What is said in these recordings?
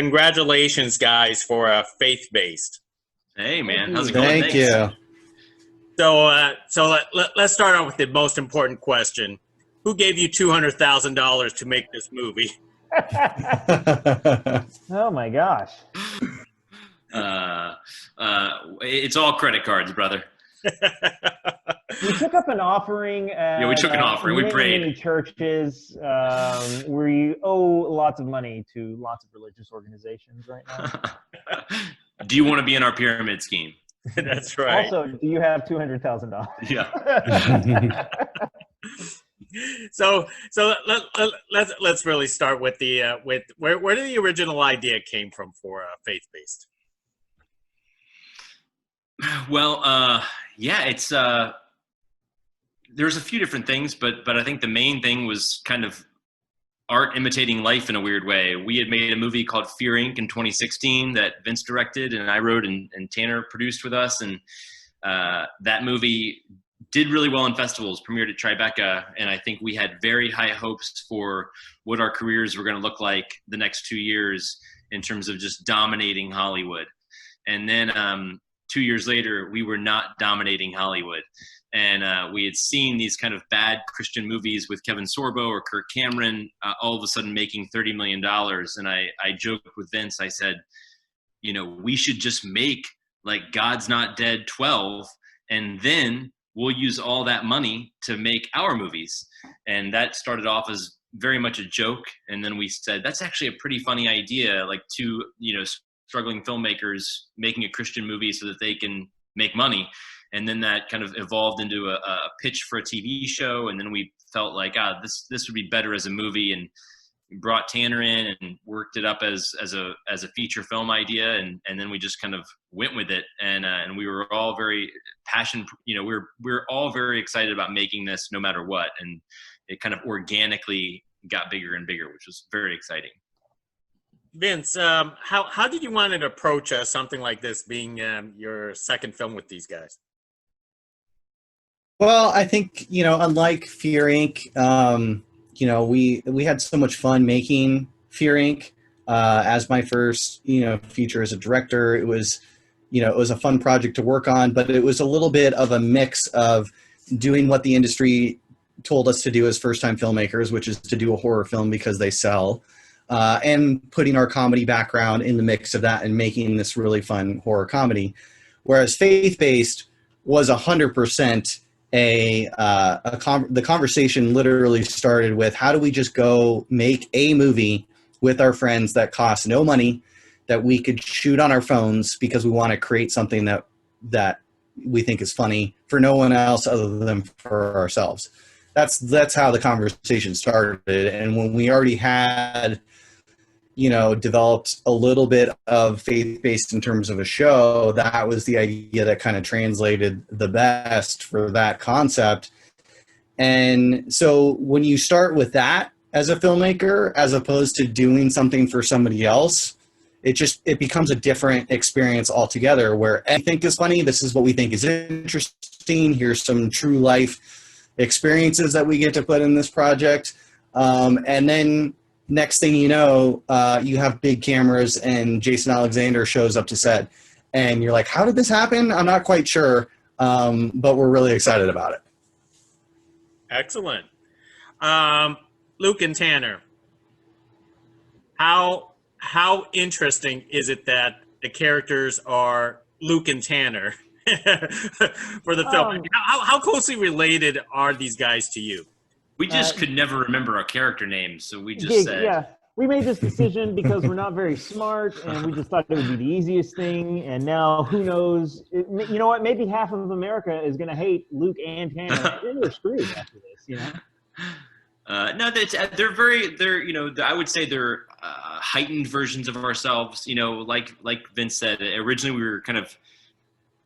congratulations, guys, for Faith-Based. Hey, man. How's it going? Thank you. So let's start out with the most important question. Who gave you $200,000 to make this movie? Oh, my gosh. It's all credit cards, brother. We took up an offering. Yeah, we took an offering. We prayed. Many churches. We owe lots of money to lots of religious organizations right now. Do you want to be in our pyramid scheme? That's right. Also, do you have $200,000? Yeah. So let's really start with the with where did the original idea came from for Faith-Based? Well, yeah, it's there's a few different things, but I think the main thing was kind of art imitating life in a weird way. We had made a movie called Fear Inc. in 2016 that Vince directed and I wrote and Tanner produced with us, and that movie did really well in festivals, premiered at Tribeca, and I think we had very high hopes for what our careers were going to look like the next 2 years in terms of just dominating Hollywood. And then 2 years later, we were not dominating Hollywood. And we had seen these kind of bad Christian movies with Kevin Sorbo or Kirk Cameron all of a sudden making $30 million. And I joked with Vince, I said, you know, we should just make like God's Not Dead 12, and then we'll use all that money to make our movies. And that started off as very much a joke. And then we said, that's actually a pretty funny idea, like two, you know, struggling filmmakers making a Christian movie so that they can make money. And then that kind of evolved into a pitch for a TV show. And then we felt like, this would be better as a movie, and brought Tanner in and worked it up as a feature film idea. And then we just kind of went with it. And we were all very passionate, you know, we're all very excited about making this no matter what. And it kind of organically got bigger and bigger, which was very exciting. Vince, how did you want to approach something like this being your second film with these guys? Well, I think, you know, unlike Fear Inc., you know, we had so much fun making Fear Inc. As my first, you know, feature as a director. It was, you know, it was a fun project to work on, but it was a little bit of a mix of doing what the industry told us to do as first-time filmmakers, which is to do a horror film because they sell, and putting our comedy background in the mix of that and making this really fun horror comedy. Whereas Faith-Based was 100% the conversation literally started with, how do we just go make a movie with our friends that costs no money, that we could shoot on our phones because we want to create something that we think is funny for no one else other than for ourselves. That's how the conversation started. And when we already had, you know, developed a little bit of Faith-Based in terms of a show, that was the idea that kind of translated the best for that concept. And so when you start with that as a filmmaker, as opposed to doing something for somebody else, it becomes a different experience altogether, where I think is funny, this is what we think is interesting, here's some true life experiences that we get to put in this project. And then next thing you know, you have big cameras and Jason Alexander shows up to set, and you're like, how did this happen? I'm not quite sure, but we're really excited about it. Excellent. Luke and Tanner, how interesting is it that the characters are Luke and Tanner for the film? How closely related are these guys to you? We just could never remember our character names, so we just said... Yeah, we made this decision because we're not very smart, and we just thought it would be the easiest thing, and now who knows? You know what? Maybe half of America is going to hate Luke and Tanner. We're screwed after this, you know? No, they're you know, I would say they're heightened versions of ourselves. You know, like Vince said, originally we were kind of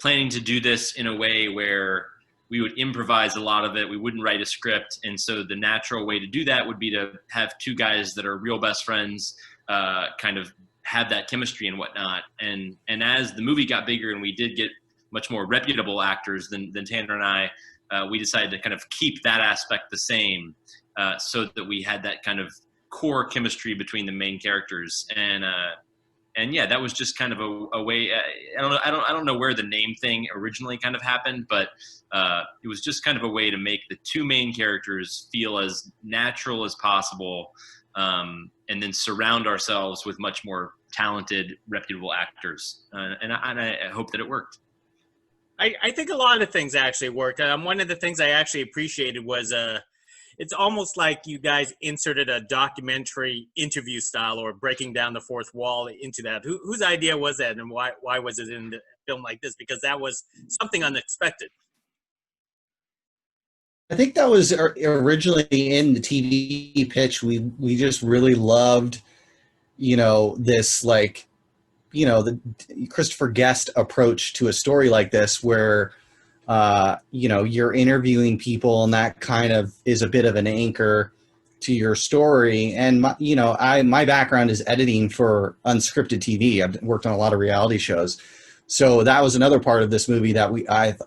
planning to do this in a way where we would improvise a lot of it. We wouldn't write a script. And so the natural way to do that would be to have two guys that are real best friends, kind of have that chemistry and whatnot. And as the movie got bigger and we did get much more reputable actors than Tanner and I, we decided to kind of keep that aspect the same, so that we had that kind of core chemistry between the main characters. And yeah, that was just kind of a way. I don't know where the name thing originally kind of happened, but it was just kind of a way to make the two main characters feel as natural as possible, and then surround ourselves with much more talented, reputable actors. And I hope that it worked. I think a lot of things actually worked. One of the things I actually appreciated was it's almost like you guys inserted a documentary interview style or breaking down the fourth wall into that. Whose idea was that, and why was it in the film like this? Because that was something unexpected. I think that was originally in the TV pitch. We just really loved, this like, the Christopher Guest approach to a story like this, where you're interviewing people, and that kind of is a bit of an anchor to your story. And my background is editing for unscripted TV. I've worked on a lot of reality shows, so that was another part of this movie that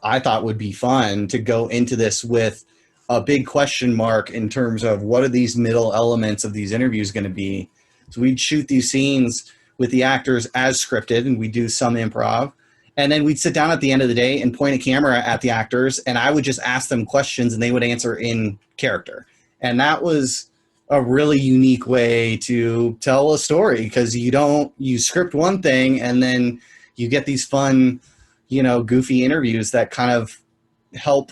I thought would be fun to go into this with a big question mark in terms of what are these middle elements of these interviews going to be. So we'd shoot these scenes with the actors as scripted, and we'd do some improv. And then we'd sit down at the end of the day and point a camera at the actors, and I would just ask them questions, and they would answer in character. And that was a really unique way to tell a story, because you script one thing, and then you get these fun, goofy interviews that kind of help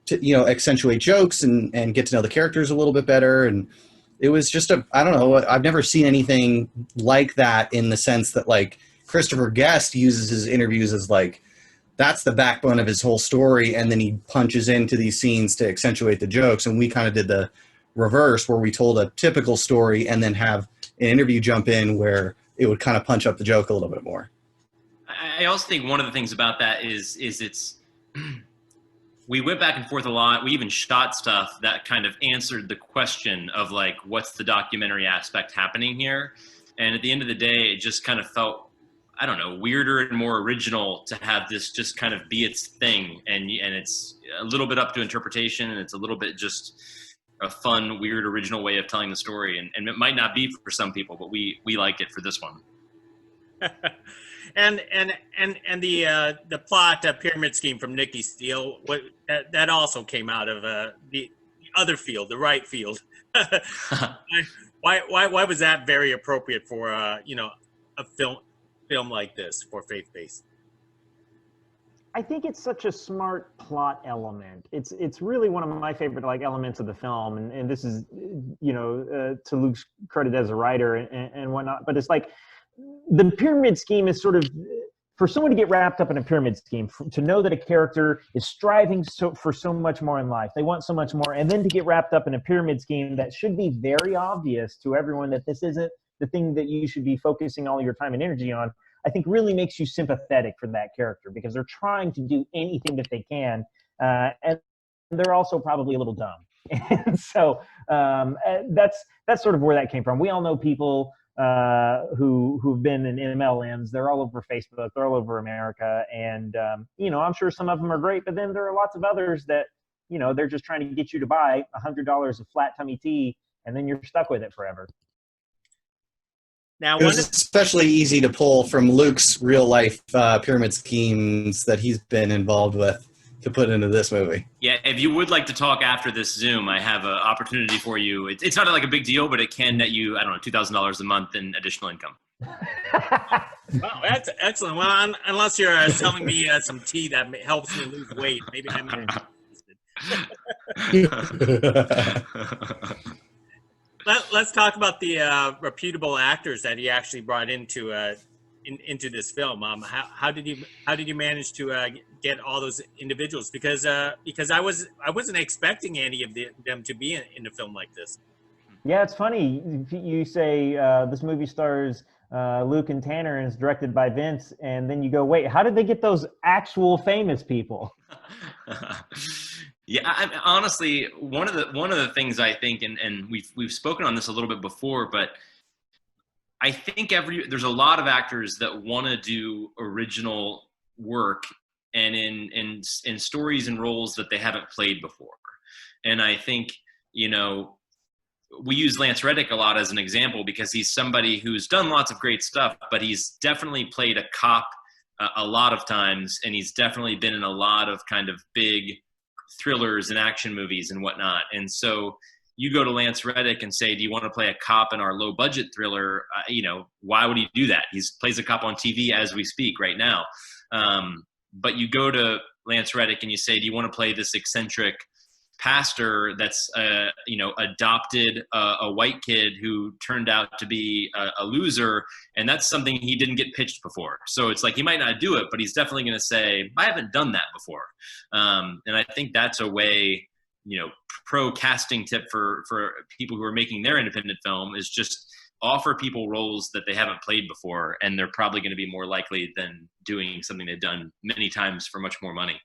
to, accentuate jokes and get to know the characters a little bit better. And it was just I don't know, I've never seen anything like that, in the sense that like Christopher Guest uses his interviews as like, that's the backbone of his whole story, and then he punches into these scenes to accentuate the jokes. And we kind of did the reverse, where we told a typical story and then have an interview jump in where it would kind of punch up the joke a little bit more. I also think one of the things about that is it's we went back and forth a lot. We even shot stuff that kind of answered the question of like, what's the documentary aspect happening here? And at the end of the day, it just kind of felt, I don't know, weirder and more original to have this just kind of be its thing. And it's a little bit up to interpretation, and it's a little bit just a fun, weird, original way of telling the story. And it might not be for some people, but we like it for this one. And the plot pyramid scheme from Nikki Steele, that also came out of the other field, the right field. Why was that very appropriate for a film like this, for faith-based? I think it's such a smart plot element. It's really one of my favorite elements of the film, and this is to Luke's credit as a writer and whatnot. But it's like the pyramid scheme is sort of, for someone to get wrapped up in a pyramid scheme, to know that a character is striving for so much more in life, they want so much more, and then to get wrapped up in a pyramid scheme that should be very obvious to everyone that this isn't the thing that you should be focusing all your time and energy on, I think really makes you sympathetic for that character, because they're trying to do anything that they can, and they're also probably a little dumb. And so that's sort of where that came from. We all know people who've been in MLMs. They're all over Facebook. They're all over America. And, I'm sure some of them are great, but then there are lots of others that, they're just trying to get you to buy $100 of flat tummy tea, and then you're stuck with it forever. Now, it was especially easy to pull from Luke's real life pyramid schemes that he's been involved with to put into this movie. Yeah, if you would like to talk after this Zoom, I have an opportunity for you. It's not like a big deal, but it can net you, $2,000 a month in additional income. Wow, that's excellent. Well, unless you're selling me some tea that helps me lose weight, maybe I'm interested. Let's talk about the reputable actors that he actually brought into this film. How did you manage to get all those individuals? Because I wasn't expecting any of them to be in a film like this. Yeah, it's funny. You say this movie stars Luke and Tanner and is directed by Vince, and then you go, wait, how did they get those actual famous people? Yeah, honestly, one of the things I think, and we've spoken on this a little bit before, but I think there's a lot of actors that want to do original work and in stories and roles that they haven't played before. And I think, we use Lance Redick a lot as an example because he's somebody who's done lots of great stuff, but he's definitely played a cop a lot of times, and he's definitely been in a lot of kind of big thrillers and action movies and whatnot. And so you go to Lance Redick and say, do you want to play a cop in our low budget thriller? Why would he do that? He plays a cop on TV as we speak right now. But you go to Lance Redick and you say, do you want to play this eccentric pastor that's adopted a white kid who turned out to be a loser, and that's something he didn't get pitched before. So it's like he might not do it, but he's definitely going to say, I haven't done that before. And I think that's a way, pro casting tip for people who are making their independent film is just offer people roles that they haven't played before, and they're probably going to be more likely than doing something they've done many times for much more money.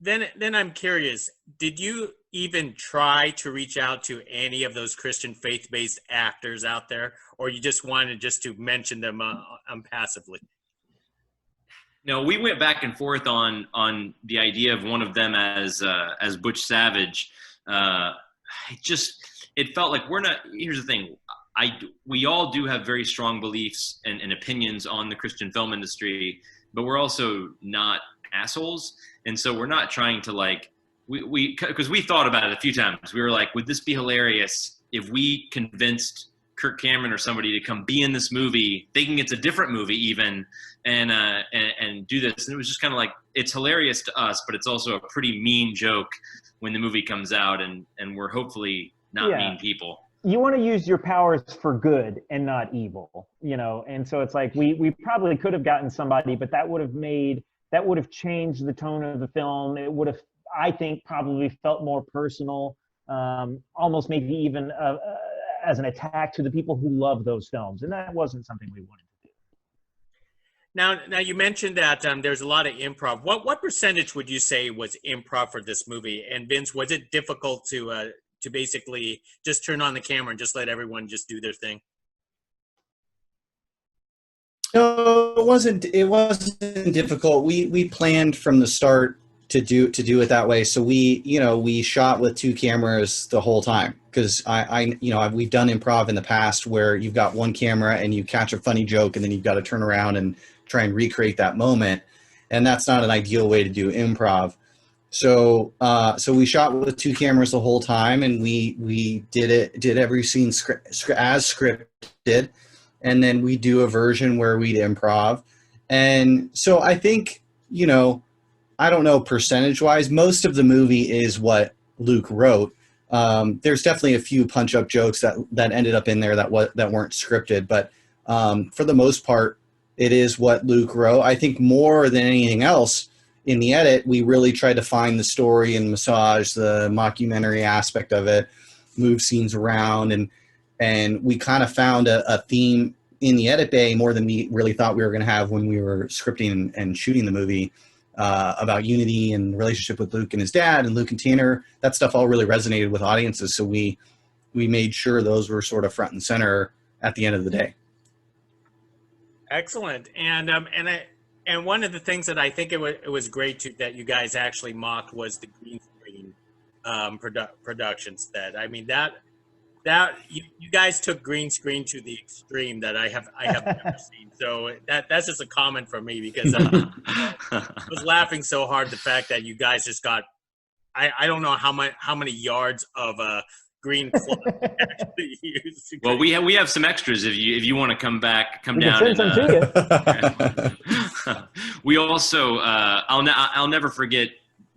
Then I'm curious, did you even try to reach out to any of those Christian faith-based actors out there, or you just wanted just to mention them passively? No, we went back and forth on the idea of one of them as Butch Savage. It felt like we're not. Here's the thing: we all do have very strong beliefs and opinions on the Christian film industry, but we're also not assholes. And so we're not trying to because we thought about it a few times. We were like, would this be hilarious if we convinced Kirk Cameron or somebody to come be in this movie, thinking it's a different movie even, and do this? And it was just kind of like, it's hilarious to us, but it's also a pretty mean joke when the movie comes out, and we're hopefully not mean people. You want to use your powers for good and not evil, and so it's like we probably could have gotten somebody, but that would have changed the tone of the film. It would have, I think, probably felt more personal, almost maybe even as an attack to the people who love those films. And that wasn't something we wanted to do. Now you mentioned that there's a lot of improv. What percentage would you say was improv for this movie? And Vince, was it difficult to basically just turn on the camera and just let everyone just do their thing? No, it wasn't difficult. We planned from the start to do it that way. So we shot with 2 cameras the whole time, because we've done improv in the past where you've got one camera and you catch a funny joke and then you've got to turn around and try and recreate that moment, and that's not an ideal way to do improv. So we shot with 2 cameras the whole time, and we did every scene as scripted. And then we do a version where we'd improv. And so I think, I don't know percentage-wise, most of the movie is what Luke wrote. There's definitely a few punch-up jokes that ended up in there that weren't scripted. But for the most part, it is what Luke wrote. I think more than anything else, in the edit, we really tried to find the story and massage the mockumentary aspect of it, move scenes around, and we kind of found a theme in the edit bay more than we really thought we were going to have when we were scripting and shooting the movie, about unity and relationship with Luke and his dad and Luke and Tanner. That stuff all really resonated with audiences. So we made sure those were sort of front and center at the end of the day. Excellent. And one of the things that I think it was great that you guys actually mocked was the green screen productions. That you guys took green screen to the extreme that I have never seen. So that's just a comment from me, because I was laughing so hard the fact that you guys just got I don't know how many yards of green cloth actually used. Well, we have some extras if you want to come down. Send some to you. We also I'll never forget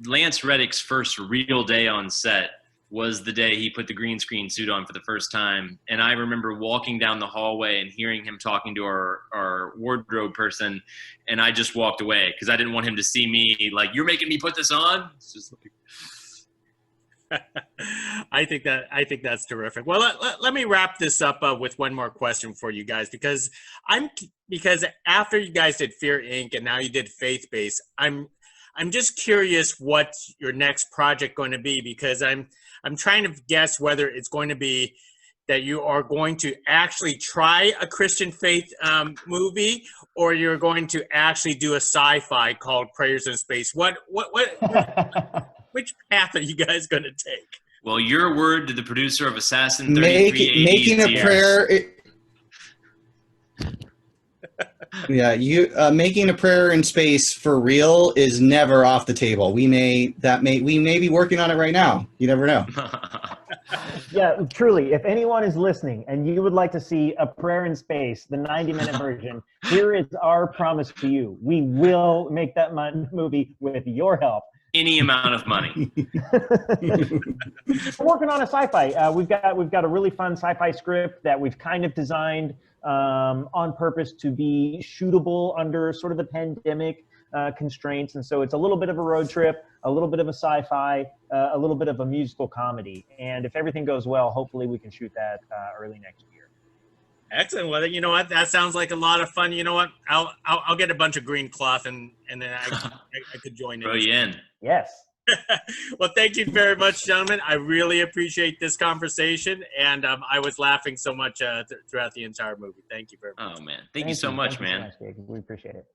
Lance Reddick's first real day on set was the day he put the green screen suit on for the first time. And I remember walking down the hallway and hearing him talking to our wardrobe person, and I just walked away because I didn't want him to see me like, you're making me put this on? It's just like... I think that's terrific. Well, let me wrap this up with one more question for you guys, because after you guys did Fear Inc. and now you did Faith Based, I'm just curious what's your next project going to be, because I'm trying to guess whether it's going to be that you are going to actually try a Christian faith movie, or you're going to actually do a sci-fi called Prayers in Space. Which path are you guys going to take? Well, your word to the producer of Assassin 3380 making a prayer. Making a prayer in space for real is never off the table. We may be working on it right now. You never know. Yeah, truly. If anyone is listening and you would like to see A Prayer in Space, the 90-minute version, here is our promise to you. We will make that movie with your help. Any amount of money. We're working on a sci-fi. We've got a really fun sci-fi script that we've kind of designed on purpose to be shootable under sort of the pandemic constraints. And so it's a little bit of a road trip, a little bit of a sci-fi, a little bit of a musical comedy. And if everything goes well, hopefully we can shoot that early next year. Excellent. Well, you know what? That sounds like a lot of fun. You know what? I'll get a bunch of green cloth and then I could join in. Throw you in. Yes. Well, thank you very much, gentlemen. I really appreciate this conversation, and I was laughing so much throughout the entire movie. Thank you very much. Oh man, thank you so much, man. We appreciate it.